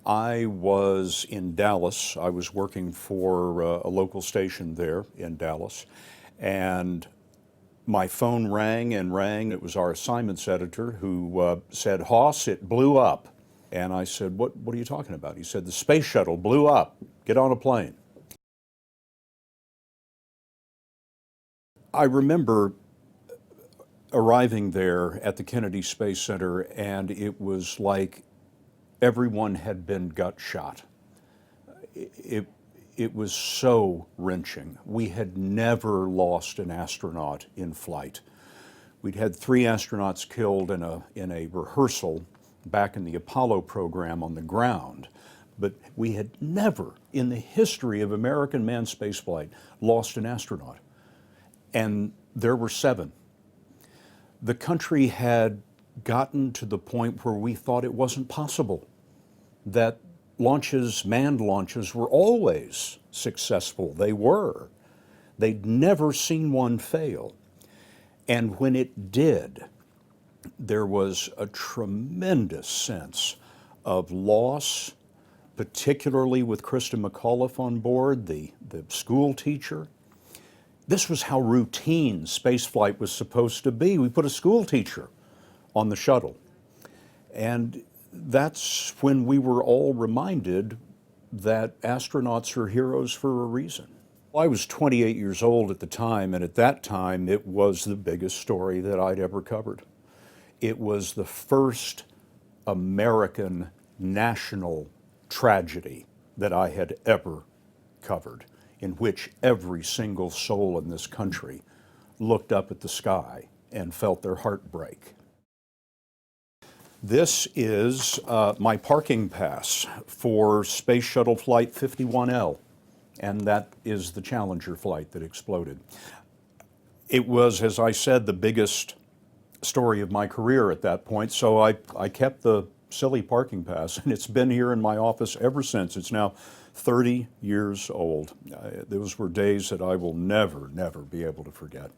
I was in Dallas. I was working for a local station there in Dallas, and my phone rang and rang. It was our assignments editor who said, "Hoss, it blew up." And I said, what are you talking about? He said, "The space shuttle blew up. Get on a plane." I remember arriving there at the Kennedy Space Center, and it was like everyone had been gut shot. It, it was so wrenching. We had never lost an astronaut in flight. We'd had 3 astronauts killed in a rehearsal back in the Apollo program on the ground, but we had never, in the history of American manned spaceflight, lost an astronaut. And there were 7. The country had gotten to the point where we thought it wasn't possible, that launches, manned launches, were always successful. They were. They'd never seen one fail. And when it did, there was a tremendous sense of loss, particularly with Krista McAuliffe on board, the school teacher. This was how routine spaceflight was supposed to be. We put a school teacher on the shuttle. And that's when we were all reminded that astronauts are heroes for a reason. I was 28 years old at the time, and at that time it was the biggest story that I'd ever covered. It was the first American national tragedy that I had ever covered, in which every single soul in this country looked up at the sky and felt their heart break. This is my parking pass for Space Shuttle Flight 51L, and that is the Challenger flight that exploded. It was, as I said, the biggest story of my career at that point, so I kept the silly parking pass, and it's been here in my office ever since. It's now 30 years old. Those were days that I will never, never be able to forget.